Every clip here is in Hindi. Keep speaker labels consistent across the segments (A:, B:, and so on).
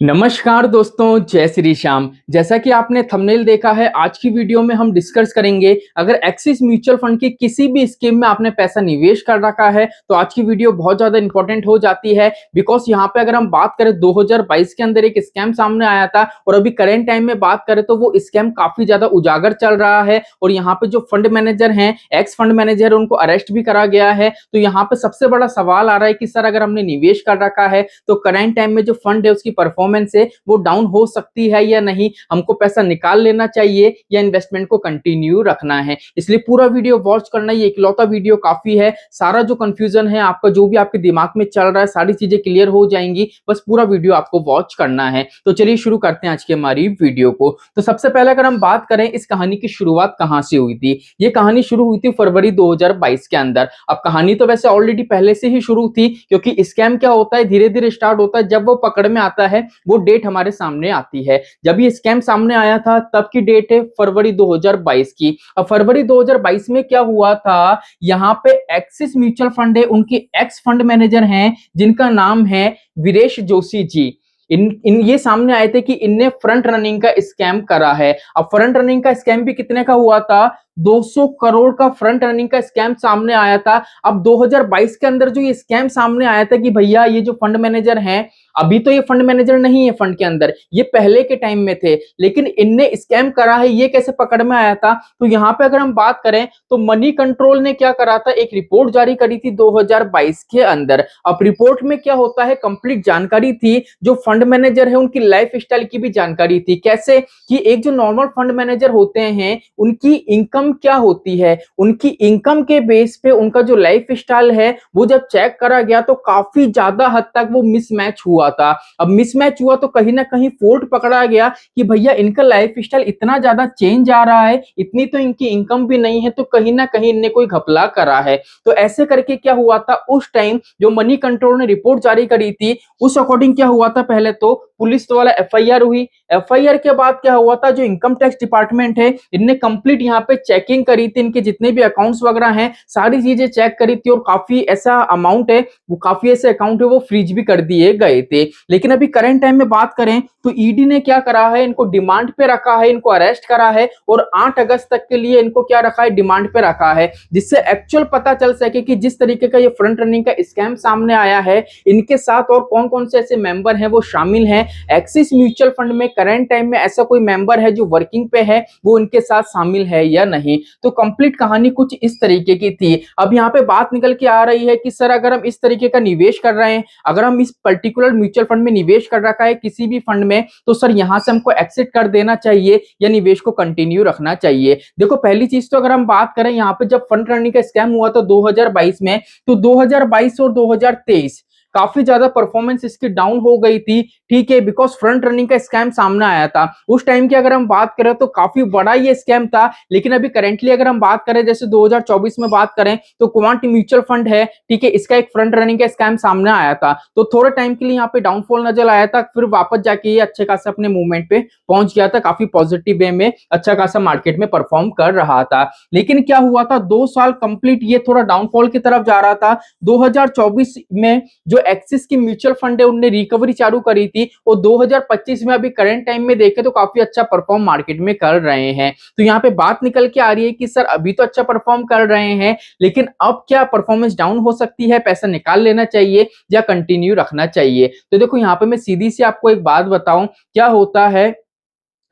A: नमस्कार दोस्तों, जय श्री श्याम। जैसा कि आपने थंबनेल देखा है, आज की वीडियो में हम डिस्कस करेंगे अगर एक्सिस म्यूचुअल फंड की किसी भी स्कीम में आपने पैसा निवेश कर रखा है तो आज की वीडियो बहुत ज्यादा इंपॉर्टेंट हो जाती है। बिकॉज यहाँ पे अगर हम बात करें 2022 के अंदर एक स्कैम सामने आया था और अभी करेंट टाइम में बात करें तो वो स्कैम काफी ज्यादा उजागर चल रहा है और यहाँ पे जो फंड मैनेजर हैं, एक्स फंड मैनेजर, उनको अरेस्ट भी करा गया है। तो यहाँ पे सबसे बड़ा सवाल आ रहा है कि सर अगर हमने निवेश कर रखा है तो करेंट टाइम में जो फंड है उसकी परफॉर्मेंस से वो डाउन हो सकती है या नहीं, हमको पैसा निकाल लेना चाहिए या इन्वेस्टमेंट को कंटिन्यू रखना है। इसलिए पूरा वीडियो वॉच करना, ये इकलौता वीडियो काफी है। सारा जो कंफ्यूजन है आपका, जो भी आपके दिमाग में चल रहा है, सारी चीजें क्लियर हो जाएंगी। बस पूरा वीडियो आपको वॉच करना है। तो चलिए शुरू करते हैं आज की हमारी वीडियो को। तो सबसे पहले अगर हम बात करें इस कहानी की शुरुआत कहां से हुई थी, ये कहानी शुरू हुई थी फरवरी 2022 के अंदर। अब कहानी तो वैसे ऑलरेडी पहले से ही शुरू थी, क्योंकि स्कैम क्या होता है, धीरे धीरे स्टार्ट होता है। जब वो पकड़ में आता है वो डेट हमारे सामने आती है। जब ये स्कैम सामने आया था तब की डेट है फरवरी 2022 की। अब फरवरी 2022 में क्या हुआ था, यहाँ पे एक्सिस म्यूचुअल फंड है, उनके एक्स फंड मैनेजर हैं जिनका नाम है वीरेश जोशी जी। इन ये सामने आए थे कि इनने फ्रंट रनिंग का स्कैम करा है। अब फ्रंट रनिंग का स्कैम भी कितने का हुआ था, 200 करोड़ का फ्रंट रनिंग का स्कैम सामने आया था। अब 2022 के अंदर जो ये स्कैम सामने आया था कि भैया ये जो फंड मैनेजर हैं, अभी तो ये फंड मैनेजर नहीं है फंड के अंदर, ये पहले के टाइम में थे, लेकिन इनने स्कैम करा है, ये कैसे पकड़ में आया था। तो यहाँ पे अगर हम बात करें तो मनी कंट्रोल ने क्या करा था, एक रिपोर्ट जारी करी थी 2022 के अंदर। अब रिपोर्ट में क्या होता है, कंप्लीट जानकारी थी, जो फंड मैनेजर है उनकी लाइफ स्टाइल की भी जानकारी थी। कैसे कि एक जो नॉर्मल फंड मैनेजर होते हैं उनकी इनकम क्या होती है, उनकी इनकम के बेस पे उनका जो लाइफ स्टाइल है वो जब चेक करा गया तो काफी ज्यादा हद तक वो मिसमैच हुआ था। अब मिसमैच हुआ तो कहीं ना कहीं फॉल्ट पकड़ा गया कि भैया इनका लाइफ स्टाइल इतना ज्यादा चेंज आ रहा है, इतनी तो इनकी इनकम भी नहीं है, तो कहीं ना कहीं इनने कोई घपला करा है। तो ऐसे करके क्या हुआ था, उस टाइम जो मनी कंट्रोल ने रिपोर्ट जारी करी थी उस अकॉर्डिंग क्या हुआ था, पहले तो पुलिस वाला एफआईआर हुई। एफआईआर के बाद क्या हुआ था, जो इनकम टैक्स डिपार्टमेंट है इनने कंप्लीट यहाँ पे चेकिंग करी थी, इनके जितने भी अकाउंट्स वगैरह हैं सारी चीजें चेक करी थी और काफी ऐसा अमाउंट है, वो काफी ऐसे अकाउंट है वो फ्रीज भी कर दिए गए थे। लेकिन अभी करंट टाइम में बात करें तो ईडी ने क्या करा है, इनको डिमांड पे रखा है, इनको अरेस्ट करा है और 8 अगस्त तक के लिए इनको क्या रखा है, डिमांड पे रखा है, जिससे एक्चुअल पता चल सके कि जिस तरीके का ये फ्रंट रनिंग का स्कैम सामने आया है इनके साथ और कौन कौन से ऐसे मेंबर हैं वो शामिल हैं। एक्सिस म्यूचुअल फंड में करंट टाइम में ऐसा कोई मेंबर है जो वर्किंग पे है, वो इनके साथ शामिल है या नहीं। तो कंप्लीट कहानी कुछ इस तरीके की थी। अब यहाँ पे बात निकल के आ रही है कि सर अगर हम इस तरीके का निवेश कर रहे हैं, अगर हम इस पर्टिकुलर म्यूचुअल फंड में निवेश कर रखा है किसी भी फंड में, तो सर यहाँ से हमको एक्सिट कर देना चाहिए या निवेश को कंटिन्यू रखना चाहिए। देखो पहली चीज तो अगर हम बात करें यहाँ पे जब फंड रनिंग का स्कैम हुआ था 2022 में, तो 2022 और 2023 काफी ज्यादा परफॉर्मेंस इसकी डाउन हो गई थी। ठीक है, बिकॉज फ्रंट रनिंग का स्कैम सामने आया था उस टाइम की। अगर हम बात करें तो काफी बड़ा ये स्कैम था। लेकिन अभी करेंटली अगर हम बात करें, जैसे 2024 में बात करें तो क्वांट म्यूचुअल फंड है, ठीक है, इसका एक फ्रंट रनिंग का स्कैम सामने आया था, तो थोड़े टाइम के लिए यहाँ पे डाउनफॉल नजर आया था, फिर वापस जाके ये अच्छे खासा अपने मूवमेंट पे पहुंच गया था, काफी पॉजिटिव वे में अच्छा खासा मार्केट में परफॉर्म कर रहा था। लेकिन क्या हुआ था, 2 साल कंप्लीट ये थोड़ा डाउनफॉल की तरफ जा रहा था। 2024 में जो एक्सिस की म्यूचुअल फंड है उनने रिकवरी चालू करी थी और 2025 में अभी करंट टाइम में देखे तो काफी अच्छा परफॉर्म मार्केट में कर रहे हैं। तो यहाँ पे बात निकल के आ रही है कि सर अभी तो अच्छा परफॉर्म कर रहे हैं, लेकिन अब क्या परफॉर्मेंस डाउन हो सकती है, पैसा निकाल लेना चाहिए या कंटिन्यू रखना चाहिए। तो देखो यहाँ पे मैं सीधी सी आपको एक बात बताऊं, क्या होता है,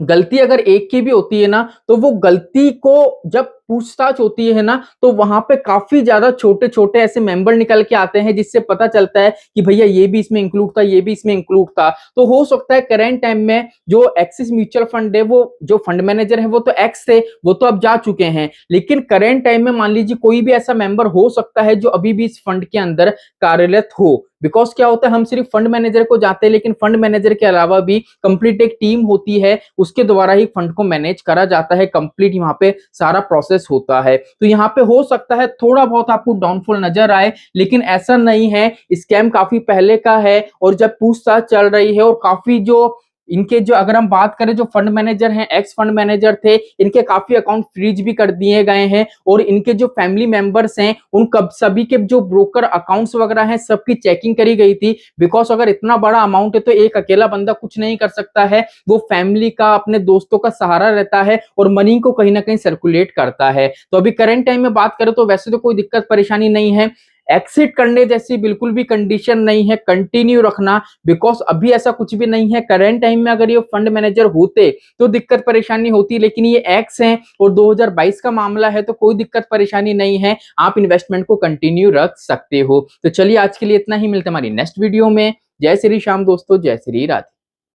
A: गलती अगर एक की भी होती है ना, तो वो गलती को जब पूछताछ होती है ना, तो वहां पे काफी ज्यादा छोटे छोटे ऐसे मेंबर निकल के आते हैं, जिससे पता चलता है कि भैया ये भी इसमें इंक्लूड था, ये भी इसमें इंक्लूड था। तो हो सकता है करंट टाइम में जो एक्सिस म्यूचुअल फंड है, वो जो फंड मैनेजर है वो तो एक्स थे, वो तो अब जा चुके हैं, लेकिन करंट टाइम में मान लीजिए कोई भी ऐसा मेंबर हो सकता है जो अभी भी इस फंड के अंदर कार्यरत हो। बिकॉज क्या होता है, हम सिर्फ फंड मैनेजर को जाते हैं, लेकिन फंड मैनेजर के अलावा भी कंप्लीट एक टीम होती है, उसके द्वारा ही फंड को मैनेज करा जाता है, कंप्लीट यहाँ पे सारा प्रोसेस होता है। तो यहाँ पे हो सकता है थोड़ा बहुत आपको डाउनफॉल नजर आए, लेकिन ऐसा नहीं है, स्कैम काफी पहले का है और जब पूछताछ चल रही है और काफी जो इनके जो अगर हम बात करें जो फंड मैनेजर हैं, एक्स फंड मैनेजर थे, इनके काफी अकाउंट फ्रीज भी कर दिए गए हैं और इनके जो फैमिली मेंबर्स हैं उन कब सभी के जो ब्रोकर अकाउंट्स वगैरह हैं सबकी चेकिंग करी गई थी। बिकॉज अगर इतना बड़ा अमाउंट है तो एक अकेला बंदा कुछ नहीं कर सकता है, वो फैमिली का अपने दोस्तों का सहारा रहता है और मनी को कहीं ना कहीं सर्कुलेट करता है। तो अभी करंट टाइम में बात करें तो वैसे तो कोई दिक्कत परेशानी नहीं है, एक्सिट करने जैसी बिल्कुल भी कंडीशन नहीं है, कंटिन्यू रखना। बिकॉज अभी ऐसा कुछ भी नहीं है, करंट टाइम में अगर ये फंड मैनेजर होते तो दिक्कत परेशानी होती, लेकिन ये एक्स हैं और 2022 का मामला है तो कोई दिक्कत परेशानी नहीं है, आप इन्वेस्टमेंट को कंटिन्यू रख सकते हो। तो चलिए आज के लिए इतना ही, मिलते हैं हमारी नेक्स्ट वीडियो में। जय श्री श्याम दोस्तों, जय श्री राधे।